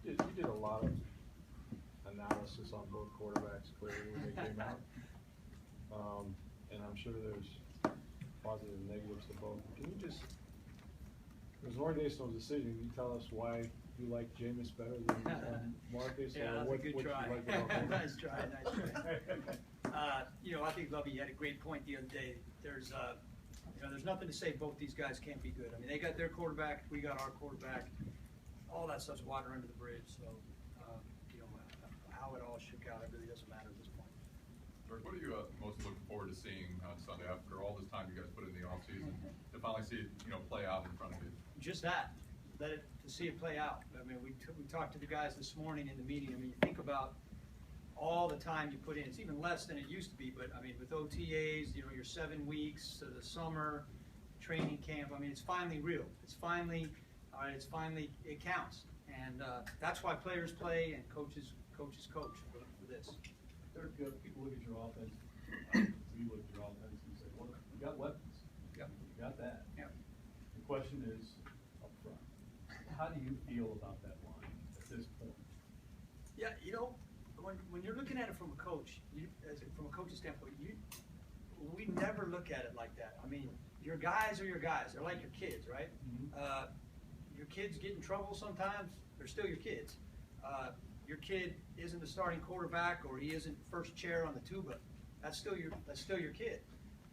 You did a lot of analysis on both quarterbacks clearly when they came out. And I'm sure there's positives and negatives to both. Can you just, it was an organizational decision, can you tell us why you like Jameis better than Marcus? Yeah, or that's a good try. Like about him? Nice try, nice try. I think Lovey had a great point the other day. There's nothing to say both these guys can't be good. I mean, they got their quarterback, we got our quarterback. All that stuff's water under the bridge. So, how it all shook out, it really doesn't matter at this point. Dirk, what are you most looking forward to seeing on Sunday after all this time you guys put in the offseason to finally see it, play out in front of you? Just that, to see it play out. I mean, we talked to the guys this morning in the meeting. I mean, you think about all the time you put in. It's even less than it used to be, but I mean, with OTAs, your 7 weeks to the summer training camp. I mean, it's finally real. It's finally, it counts, and that's why players play and coaches coach for this. Dirk, people look at your offense. We look at your offense and say, "Well, you got weapons. Yep. You got that." Yep. The question is up front. How do you feel about that line at this point? Yeah, when you're looking at it from a coach, from a coach's standpoint, we never look at it like that. I mean, your guys are your guys. They're like your kids, right? Mm-hmm. Your kids get in trouble sometimes. They're still your kids. Your kid isn't the starting quarterback, or he isn't first chair on the tuba. That's still your kid.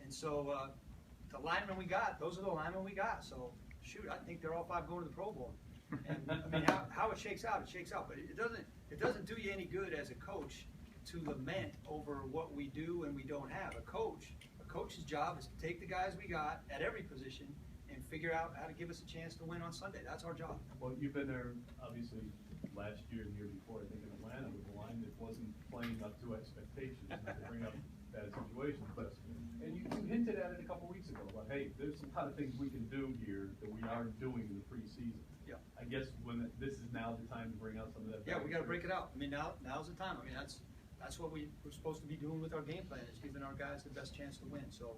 And so the linemen we got, those are the linemen we got. So shoot, I think they're all 5 going to the Pro Bowl. And I mean, how it shakes out, it shakes out. But it doesn't do you any good as a coach to lament over what we do and we don't have. A coach's job is to take the guys we got at every position and figure out how to give us a chance to win on Sunday. That's our job. Well, you've been there obviously last year and the year before, I think, in Atlanta with a line that wasn't playing up to expectations, not to bring up bad situations. But and you hinted at it a couple weeks ago, like, hey, there's a lot of things we can do here that we aren't doing in the preseason. Yeah. I guess when this is now the time to bring out some of that. Yeah, we got to break it out. I mean, now's the time. I mean, that's what we're supposed to be doing with our game plan, is giving our guys the best chance to win. So,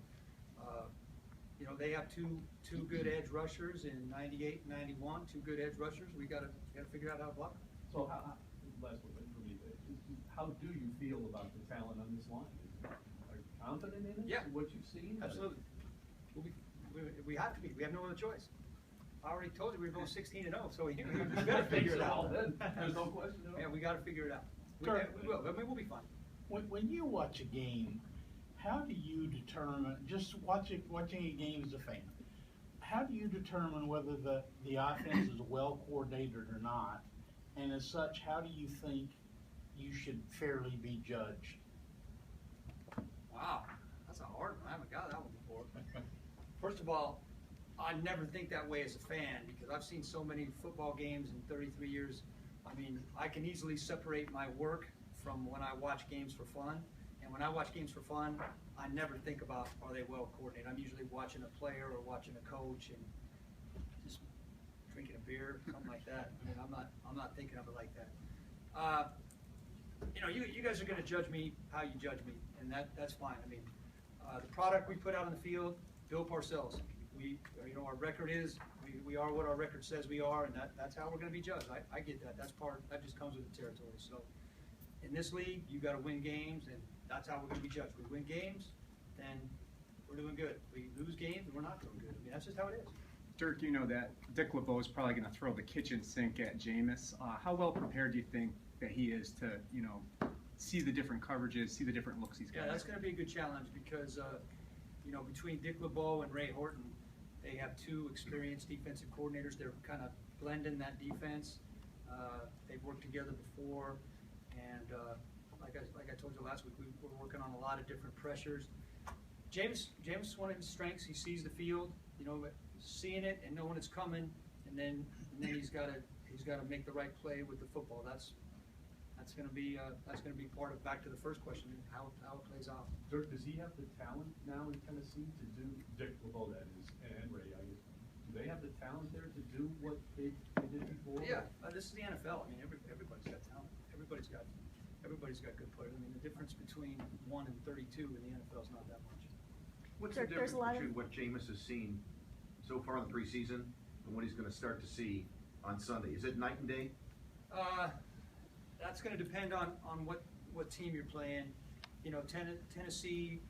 they have two good edge rushers in 98 and 91, 2 good edge rushers. We got to figure out how to block them. So, last one for me, how do you feel about the talent on this line? Are you confident in it? Yeah. What you've seen? Absolutely. We have to be. We have no other choice. I already told you we were going 16-0, so we got to figure it out. There's no question. Yeah, we got to figure it out. We will. I mean, we'll be fine. When you watch a game, how do you determine, just watching a game as a fan, how do you determine whether the offense is well coordinated or not? And as such, how do you think you should fairly be judged? Wow, that's a hard one. I haven't got that one before. First of all, I never think that way as a fan, because I've seen so many football games in 33 years. I mean, I can easily separate my work from when I watch games for fun. And when I watch games for fun, I never think about, are they well coordinated? I'm usually watching a player or watching a coach and just drinking a beer, something like that. I mean, I'm not thinking of it like that. You guys are going to judge me how you judge me, and that's fine. I mean, the product we put out on the field, Bill Parcells. Our record is we are what our record says we are, and that's how we're going to be judged. I get that. That just comes with the territory. So in this league, you got to win games, and that's how we're going to be judged. We win games, then we're doing good. We lose games, and we're not doing good. I mean, that's just how it is. Dirk, you know that Dick LeBeau is probably going to throw the kitchen sink at Jameis. How well prepared do you think that he is to, see the different coverages, see the different looks he's got? Yeah, that's going to be a good challenge because, between Dick LeBeau and Ray Horton, they have 2 experienced defensive coordinators. They're kind of blending that defense. They've worked together before, and like I told you last week, we're working on a lot of different pressures. Jameis, one of his strengths, he sees the field, seeing it and knowing it's coming, and then he's got to make the right play with the football. That's going to be part of, back to the first question, how it plays out. Dirk, does he have the talent now in Tennessee to do, Dick LeBeau that is, and Ray, I guess, do they have the talent there to do what they did before? Yeah, this is the NFL. I mean, everybody's got talent. Everybody's got good players. I mean, the difference between 1 and 32 in the NFL is not that much. What's the difference between what Jameis has seen so far in the preseason and what he's going to start to see on Sunday? Is it night and day? That's going to depend on what team you're playing. You know, Tennessee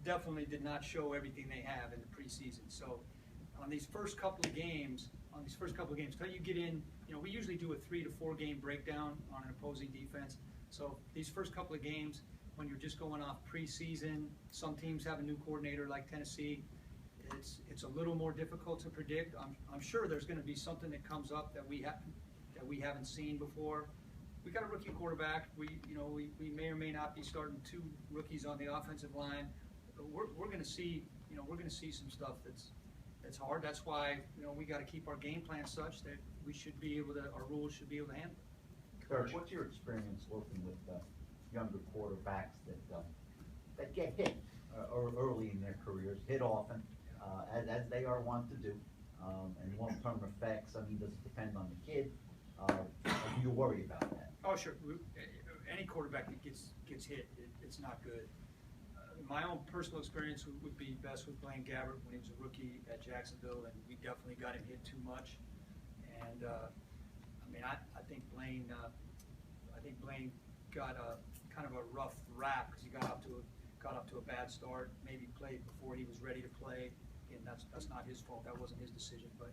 definitely did not show everything they have in the preseason. So on these first couple of games, until you get in, you know, we usually do a 3 to 4 game breakdown on an opposing defense. So these first couple of games, when you're just going off preseason, some teams have a new coordinator like Tennessee. It's a little more difficult to predict. I'm sure there's going to be something that comes up that we haven't seen before. We got a rookie quarterback. We may or may not be starting 2 rookies on the offensive line. We're going to see some stuff that's hard. That's why we got to keep our game plan such that our rules should be able to handle it. Dirk, what's your experience working with younger quarterbacks that get hit early in their careers, hit often, as they are wont to do, and long-term effects? I mean, does it depend on the kid? Do you worry about that? Oh, sure. Any quarterback that gets hit, it's not good. My own personal experience would be best with Blaine Gabbert when he was a rookie at Jacksonville, and we definitely got him hit too much. And I think Blaine got a kind of a rough rap because he got off to a bad start. Maybe played before he was ready to play. Again, that's not his fault. That wasn't his decision. But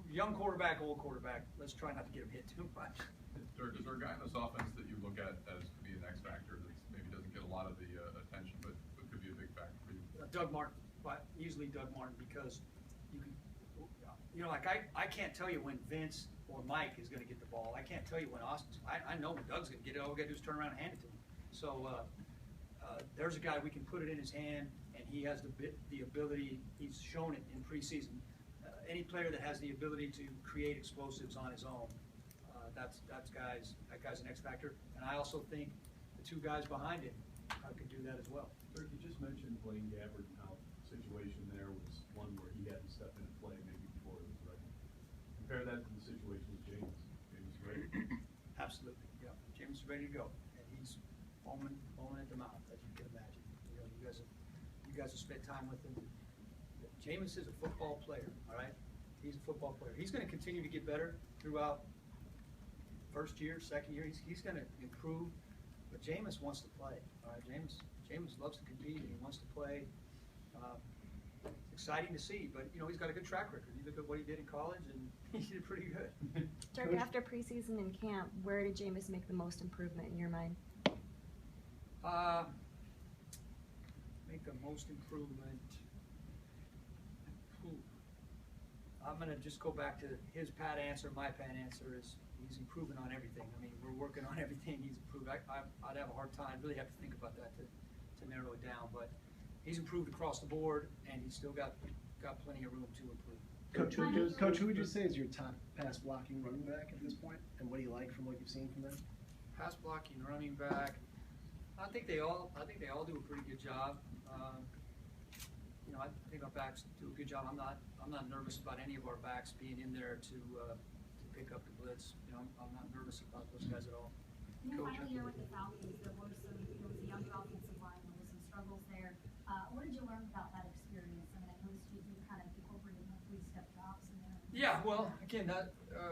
young quarterback, old quarterback. Let's try not to get him hit too much. Dirk, is there a guy in this offense that you look at as to be an X factor that maybe doesn't get a lot of the attention, but could be a big factor for you? Doug Martin, but easily Doug Martin, because like I can't tell you when Vince or Mike is going to get the ball. I can't tell you when Austin's. I know when Doug's going to get it. All we got to do is turn around and hand it to him. So there's a guy we can put it in his hand, and he has the ability. He's shown it in preseason. Any player that has the ability to create explosives on his own, that guy's an X factor. And I also think the 2 guys behind him could do that as well. Dirk, you just mentioned Blaine Gabbert and how the situation there was one where he had to step in and play maybe before it was ready. Compare that to the situation with James. James is ready. Absolutely, yeah. James is ready to go, and he's foaming at the mouth, as you can imagine. You guys have spent time with him. James is a football player, all right? He's a football player. He's going to continue to get better throughout first year, second year. He's going to improve, but James wants to play, all right? James loves to compete, and he wants to play. It's exciting to see, but he's got a good track record. You look at what he did in college, and he did pretty good. Dirk, after preseason and camp, where did Jameis make the most improvement in your mind? Make the most improvement. I'm going to just go back to his pat answer. My pat answer is he's improving on everything. I mean, we're working on everything he's improved. I'd have a hard time, really have to think about that to narrow it down. But he's improved across the board, and he's still got plenty of room to improve. Coach, who would you say is your top pass blocking running back at this point, and what do you like from what you've seen from them? Pass blocking running back. I think they all do a pretty good job. I think our backs do a good job. I'm not nervous about any of our backs being in there to pick up the blitz. I'm not nervous about those guys at all. In your final year with the Falcons, there was a young offensive line. There were some struggles there. What did you learn about that experience? I mean, I noticed you kind of incorporated 3-step drops in there. Yeah, well, again,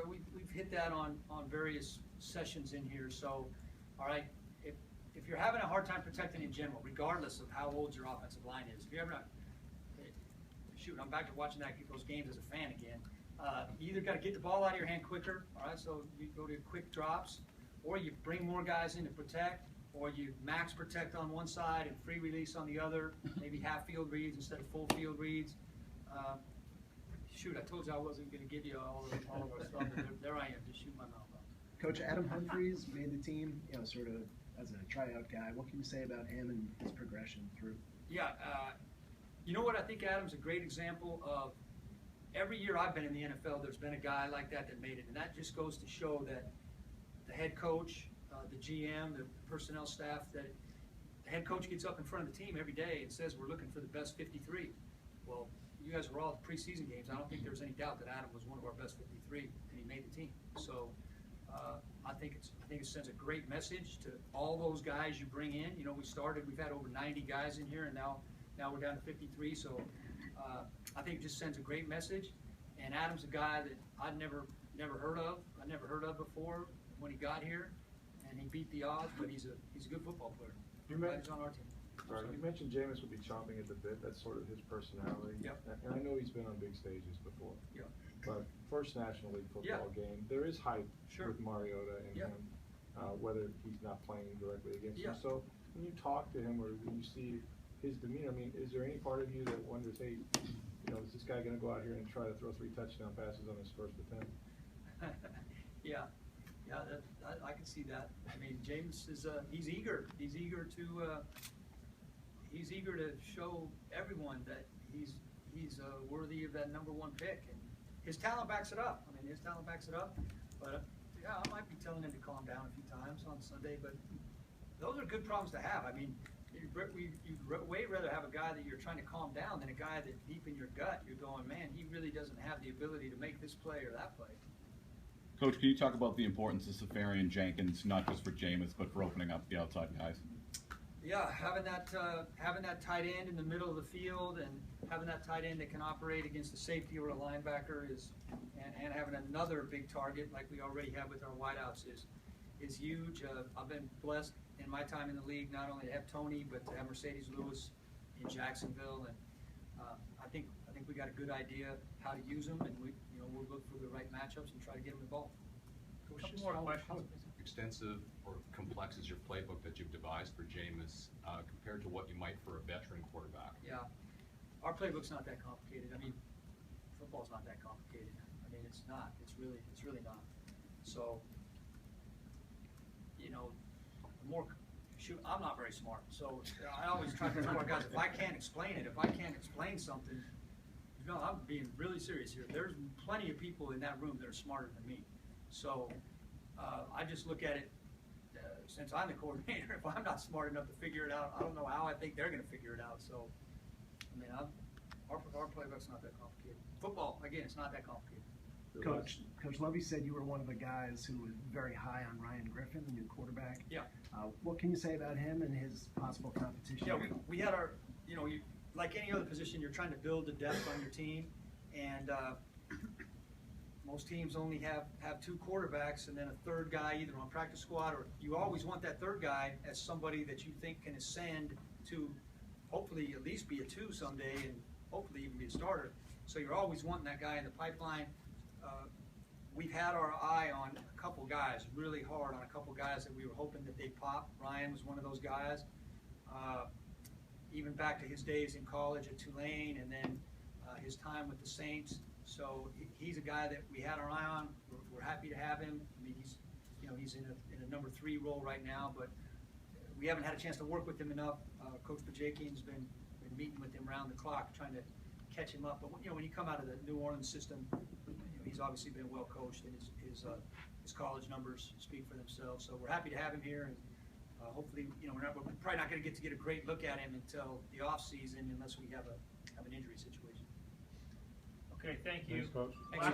we've hit that on various sessions in here. So, all right, if you're having a hard time protecting in general, regardless of how old your offensive line is, if you're having I'm back to watching those games as a fan again. You either got to get the ball out of your hand quicker, all right, so you go to quick drops, or you bring more guys in to protect, or you max protect on one side and free release on the other, maybe half field reads instead of full field reads. I told you I wasn't going to give you all of our stuff, but there I am, just shooting my mouth off. Coach, Adam Humphries made the team, sort of as a tryout guy. What can you say about him and his progression through? Yeah, you know what? I think Adam's a great example of every year I've been in the NFL, there's been a guy like that made it. And that just goes to show that the head coach, the GM, the personnel staff, that the head coach gets up in front of the team every day and says, we're looking for the best 53. Well, you guys were all at the preseason games. I don't think there's any doubt that Adam was one of our best 53, and he made the team. So I think it sends a great message to all those guys you bring in. We've had over 90 guys in here, and now we're down to 53, so I think it just sends a great message. And Adam's a guy that I'd never never heard of. I never heard of before when he got here, and he beat the odds. But he's a good football player. You He's on our team. Right, you mentioned Jameis would be chomping at the bit. That's sort of his personality. Yep. And I know he's been on big stages before. Yeah. But first National League football game, there is hype Sure. with Mariota and Yeah. him, whether he's not playing directly against Yeah. him. So when you talk to him or when you see his demeanor, I mean, is there any part of you that wonders, hey, is this guy going to go out here and try to throw 3 touchdown passes on his first attempt? Yeah, I can see that. I mean, James is he's eager. He's eager to show everyone that he's worthy of that #1 pick, and his talent backs it up. I mean, his talent backs it up. But yeah, I might be telling him to calm down a few times on Sunday. But those are good problems to have. I mean, you'd way rather have a guy that you're trying to calm down than a guy that deep in your gut you're going, man, he really doesn't have the ability to make this play or that play. Coach, can you talk about the importance of Safarian Jenkins, not just for Jameis, but for opening up the outside guys? Yeah, having that tight end in the middle of the field and having that tight end that can operate against a safety or a linebacker and having another big target like we already have with our wideouts is huge. I've been blessed in my time in the league not only to have Tony but to have Mercedes Lewis in Jacksonville, and I think we got a good idea how to use them, and we'll look for the right matchups and try to get them involved. Couple more questions. How extensive or complex is your playbook that you've devised for Jameis compared to what you might for a veteran quarterback? Yeah, our playbook's not that complicated. I mean, football's not that complicated. I mean, it's not. It's really not. So, I'm not very smart. So I always try to tell our guys, if I can't explain it, if I can't explain something, I'm being really serious here. There's plenty of people in that room that are smarter than me. So I just look at it, since I'm the coordinator, if I'm not smart enough to figure it out, I don't know how I think they're going to figure it out. So, I mean, our playbook's not that complicated. Football, again, it's not that complicated. Coach Lovey said you were one of the guys who was very high on Ryan Griffin, the new quarterback. Yeah. What can you say about him and his possible competition? Yeah, we had our, like any other position, you're trying to build the depth on your team, and most teams only have 2 quarterbacks and then a third guy either on practice squad, or you always want that third guy as somebody that you think can ascend to hopefully at least be a 2 someday and hopefully even be a starter. So you're always wanting that guy in the pipeline. We've had our eye on a couple guys, really hard on a couple guys that we were hoping that they'd pop. Ryan was one of those guys. Even back to his days in college at Tulane, and then his time with the Saints. So he's a guy that we had our eye on. We're happy to have him. I mean, he's in a #3 role right now, but we haven't had a chance to work with him enough. Coach Bajakian's been meeting with him around the clock, trying to catch him up. But when you come out of the New Orleans system, he's obviously been well coached, and his college numbers speak for themselves. So we're happy to have him here, and hopefully, we're probably not going to get a great look at him until the off season, unless we have an injury situation. Okay, thank you. Thanks, Coach. Thanks.